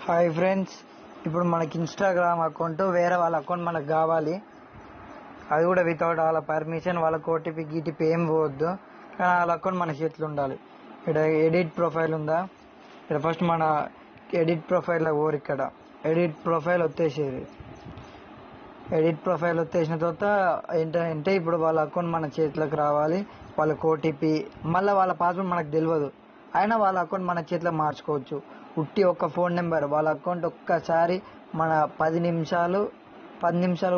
Hi friends, ఇప్పుడు మనకి Instagram account వేరే వాళ్ళ అకౌంట్ మనకు కావాలి. అది కూడా వితౌట్ వాళ్ళ పర్మిషన్, వాళ్ళకి ఓటీపీ గీటీపీ ఏం పోవద్దు. కానీ వాళ్ళ అకౌంట్ మన చేతిలో ఉండాలి. ఇక్కడ ఎడిట్ ప్రొఫైల్ ఉందా, ఇక్కడ ఫస్ట్ మన ఎడిట్ ప్రొఫైల్లో ఓరు. ఇక్కడ ఎడిట్ ప్రొఫైల్ వచ్చేసేది. ఎడిట్ ప్రొఫైల్ వచ్చేసిన తర్వాత ఏంటంటే ఇప్పుడు వాళ్ళ అకౌంట్ మన చేతిలోకి రావాలి. వాళ్ళకి ఓటీపీ, మళ్ళీ వాళ్ళ పాస్వర్డ్ మనకు తెలియదు. అయినా వాళ్ళ అకౌంట్ మన చేతిలో మార్చుకోవచ్చు. ఉట్టి ఒక్క ఫోన్ నెంబర్, వాళ్ళ అకౌంట్ ఒక్కసారి మన 10 నిమిషాలు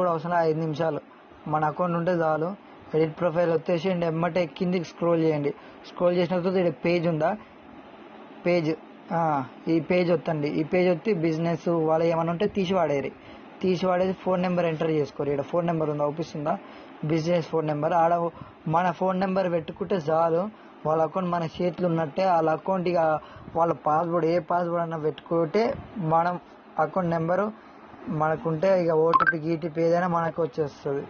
కూడా అవసరం, 5 నిమిషాలు మన అకౌంట్ ఉంటే చాలు. ఎడిట్ ప్రొఫైల్ వచ్చేసి ఎమ్మటే కిందికి స్క్రోల్ చేయండి. స్క్రోల్ చేసిన తర్వాత ఇక్కడ పేజ్ ఉందా, ఈ పేజ్ వత్తండి. ఈ పేజ్ వచ్చి బిజినెస్ వాళ్ళు ఏమైనా ఉంటే తీసి వాడేది ఫోన్ నెంబర్ ఎంటర్ చేసుకోరు. ఇక్కడ ఫోన్ నెంబర్ ఉందా, అవుపిస్తుందా, బిజినెస్ ఫోన్ నెంబర్. ఆడ మన ఫోన్ నెంబర్ పెట్టుకుంటే చాలు, వాళ్ళ అకౌంట్ మన చేతులు ఉన్నట్టే. వాళ్ళ అకౌంట్ ఇక వాళ్ళ పాస్వర్డ్ ఏ పాస్వర్డ్ అన్నా పెట్టుకుంటే మనం అకౌంట్ నెంబరు మనకుంటే ఇక ఓటీపీ గీటీపీ ఏదైనా మనకు వచ్చేస్తుంది.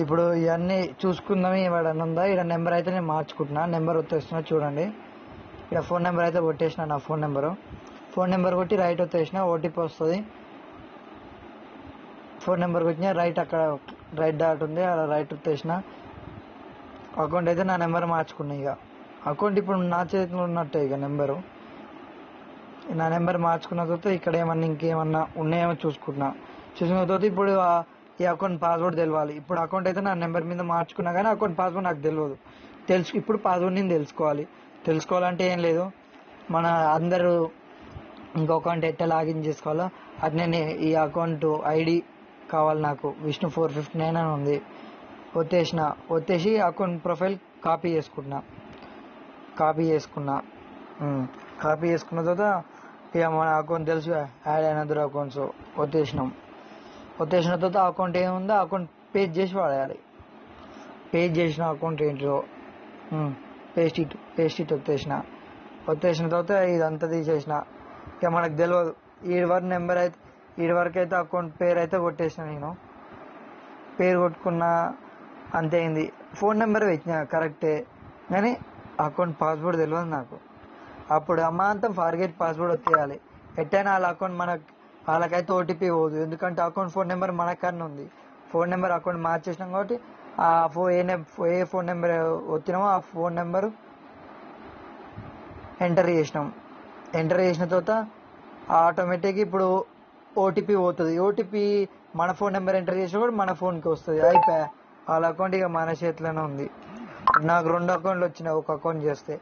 ఇప్పుడు ఇవన్నీ చూసుకుందాం. ఏమైనా ఉందా, ఇక్కడ నెంబర్ అయితే నేను మార్చుకుంటున్నా. నెంబర్ వచ్చేస్తున్నా చూడండి. ఇక్కడ ఫోన్ నెంబర్ అయితే కొట్టేసిన, నా ఫోన్ నెంబర్ కొట్టి రైట్ వచ్చేసిన, ఓటీపీ వస్తుంది. ఫోన్ నెంబర్ కొట్టిన రైట్, అక్కడ రైట్ డాట్ ఉంది, అలా రైట్ వచ్చేసిన. అకౌంట్ అయితే నా నెంబర్ మార్చుకున్నా. ఇక అకౌంట్ ఇప్పుడు నా చేతిలో ఉన్నట్టే. ఇక నా నెంబర్ మార్చుకున్న తర్వాత ఇక్కడ ఇంకేమన్నా ఉన్నాయేమో చూసుకున్న తర్వాత ఇప్పుడు ఈ అకౌంట్ పాస్వర్డ్ తెలవాలి. ఇప్పుడు అకౌంట్ అయితే నా నెంబర్ మీద మార్చుకున్నా, కానీ అకౌంట్ పాస్వర్డ్ నాకు తెలియదు. ఇప్పుడు పాస్వర్డ్ నేను తెలుసుకోవాలంటే ఏం లేదు, మన అందరూ ఇంకో అకౌంట్ ఎట్లా లాగిన్ చేసుకోవాలో అట్నే ఈ అకౌంట్ ఐడి కావాలి నాకు. విష్ణు 459 అని ఉంది. వచ్చేసి అకౌంట్ ప్రొఫైల్ కాపీ చేసుకున్నా. కాపీ చేసుకున్న తర్వాత ఇక మన అకౌంట్ తెలుసు, యాడ్ అయిన అదర్ అకౌంట్స్ వచ్చేసిన తర్వాత అకౌంట్ ఏముందో అకౌంట్ పేజ్ చేసి వాడేయాలి. పేజ్ చేసిన అకౌంట్ ఏంటో పేస్ట్ ఇట్ వచ్చేసిన తర్వాత ఇదంతా తీసేసిన. ఇక మనకు తెలియదు. ఈడి వరకు అయితే అకౌంట్ పేరు అయితే కొట్టేసిన. నేను పేరు కొట్టుకున్నా, అంతే అయింది. ఫోన్ నెంబర్ పెట్టిన కరెక్టే, కానీ అకౌంట్ పాస్వర్డ్ తెలియదు నాకు. అప్పుడు అమాంతం ఫర్గెట్ పాస్వర్డ్ వచ్చేయాలి. ఎట్టయినా వాళ్ళ అకౌంట్ వాళ్ళకైతే ఓటీపీ పోదు, ఎందుకంటే అకౌంట్ ఫోన్ నెంబర్ మనకన్నా ఉంది. ఫోన్ నెంబర్ అకౌంట్ మార్చేసినాం కాబట్టి ఏ ఫోన్ నెంబర్ వచ్చినామో ఆ ఫోన్ నెంబరు ఎంటర్ చేసిన తర్వాత ఆటోమేటిక్గా ఇప్పుడు ఓటీపీ పోతుంది. ఓటీపీ మన ఫోన్ నెంబర్ ఎంటర్ చేసినా కూడా మన ఫోన్కి వస్తుంది. అయిపోయా, వాళ్ళ అకౌంట్ ఇక మన చేతిలోనే ఉంది. నాకు 2 అకౌంట్లు వచ్చినాయి ఒక అకౌంట్ చేస్తే.